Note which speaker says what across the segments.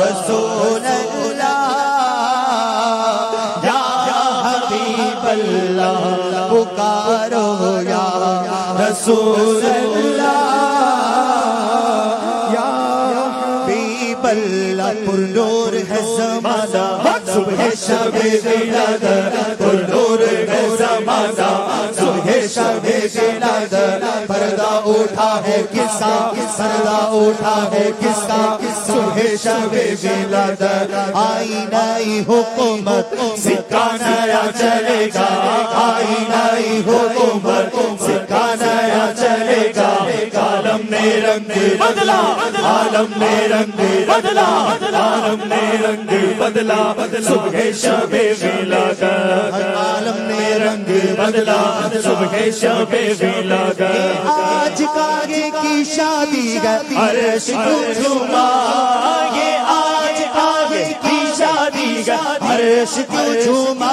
Speaker 1: رسول اللہ یا حبیب اللہ پکارو یا رسول اللہ یا حبیب اللہ پر نور ہے زمانہ صبح شب ولادت پر نور ہے زمانہ صبح شب ولادت پردہ اٹھا ہے کس کا پردہ اٹھا ہے کس کا صبح شب ولادت آئی نئی حکومت سکہ نیا چلے گا آئی نئی حکومت سکہ نیا چلے گا عالم نے رنگ بدلا عالم نے رنگ بدلا عالم نے رنگ بدلا صبح شب ولادت عالم نے رنگ بدلا صبح شب ولادت آج کاغے کی شادی گئی عرش کو جھوما یہ آج کاغے کی شادی گئی عرش کو جھوما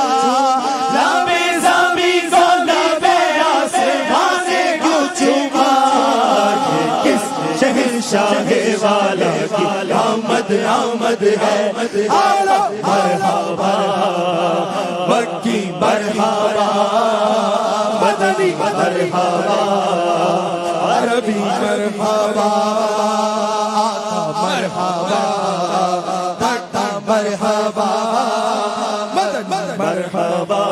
Speaker 1: لبے زمین کو لبے آسمان کو جھوما کس شہنشاہ والا کی آمد آمد ہے مرحبا مکی مرحبا مدنی مرحبا عربی مرحبا آقا مرحبا داتا مرحبا مدنی مرحبا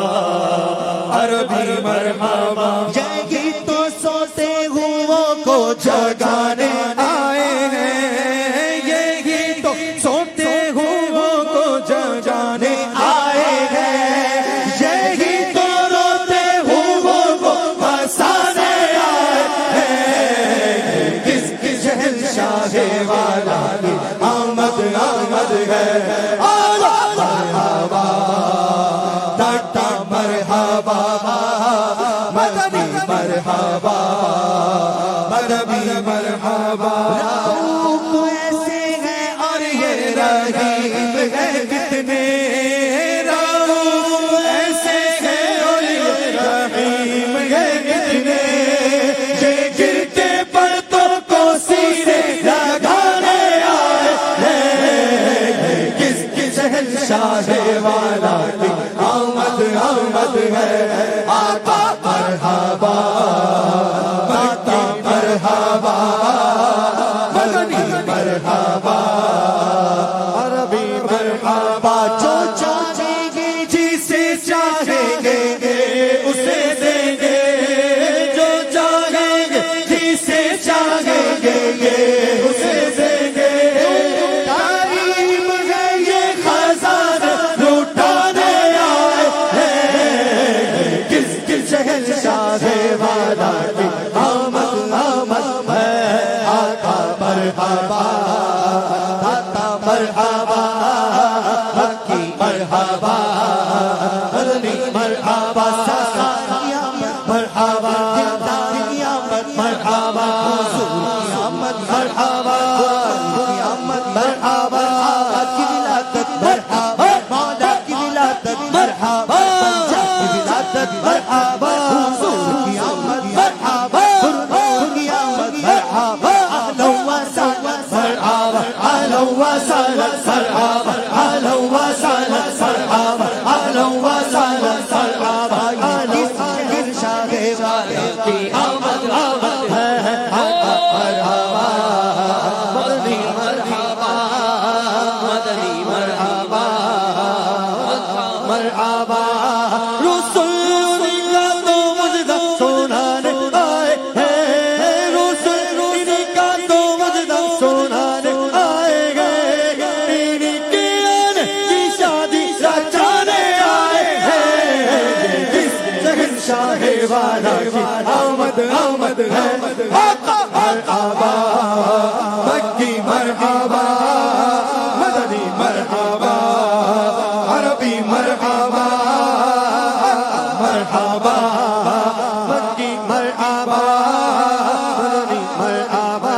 Speaker 1: عربی مرحبا یہی تو سوتے ہوں کو جگانے آئے ہیں یہی تو سوتے ہوں کو جگانے آئے ہیں یہی تو روتے ہوں کو ہنسانے آئے ہیں کس شہنشاہ والا کی آمد آمد ہے مرحبا داتا مرحبا مدنی مرحبا مدنی مرحبا روپ ایسے ہیں اور یہ رحیم ہے کتنے روپ ایسے ہیں اور یہ رحیم ہے کتنے یہ گرتے پرتوں کو سینے لگانے آئے ہیں کس شہنشاہ والا کی آمد آمد ہے آقا مرحبا داتا مرحبا مدنی مرحبا عربی مرحبا جو چاہیں گے جسے چاہیں گے اسے دیں گے جو چاہیں گے جسے چاہیں گے اسے دیں گے تعلیم ہے یہ خزانہ لوٹانے آئے ہیں کس شہنشاہ والا کی آمد آمد ہے آقا مرحبا داتا مرحبا مکی مرحبا مدنی مرحبا مرحبا مرحبا مرحبا مرحبا کی ولادت مرحبا مولا کی ولادت مرحبا پنجاب کی ولادت مرحبا حضور کی آمد مرحبا قرآن کی آمد مرحبا اہلا و سہلا مرحبا اہلا و سہلا مرحبا اہلا و سہلا مرحبا اہلا و سہلا مرحبا کس شہنشاہ والا کی آمد آمد ہے مرحبا مدنی مرحبا مدنی مرحبا مرحبا رسول کا تو وجدہ سنانے آئے ہیں رسول کا تو وجدہ سنانے آئے گئے انہی کے آنے کی شادی رچانے آئے ہیں کس شہنشاہ والا کی آمد آمد ہے آقا مرحبا مکی مرحبا مدنی مرحبا عربی مرحبا مرحبا مکی مرحبا مدنی مرحبا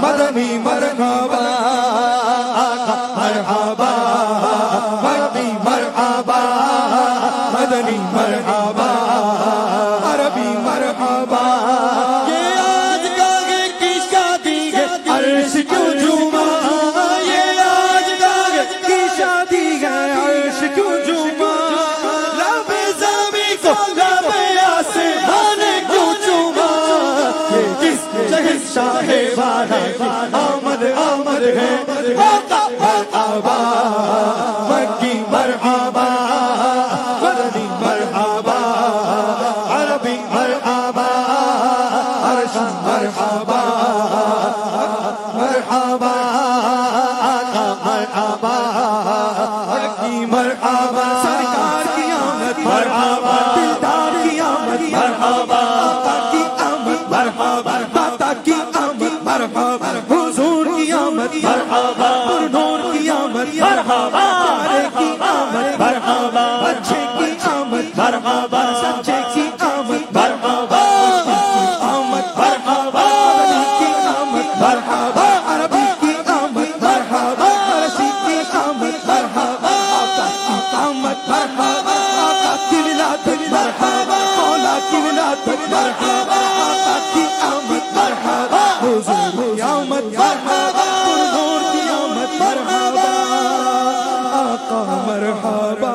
Speaker 1: مدنی مرحبا آقا مرحبا مکی مرحبا مدنی مرحبا عربی مرحبا یہ آج کاغے کی آمد آمد ہے آقا مرحبا مکی مرحبا مدنی مرحبا عربی مرحبا عرشی مرحبا مرحبا آقا مرحبا مکی مرحبا سرکار کی آمد مرحبا دلدار کی آمد مرحبا آقا کی آمد مرحبا داتا کی آمد مرحبا حضور کی آمد مرحبا پر نور کی آمد مرحبا پیارے کی آمد مرحبا اچھے کی آمد مرحبا سچے کی آمد مرحبا آمد مرحبا مدنی کی آمد مرحبا عربی کی آمد مرحبا عرشی کی آمد مرحبا آقا کی آمد مرحبا آقا کی ولادت مرحبا مولا کی ولادت مرحبا آقا کی آمد مرحبا حضور کی آمد مرحبا پر نور کی آمد مرحبا آقا مرحبا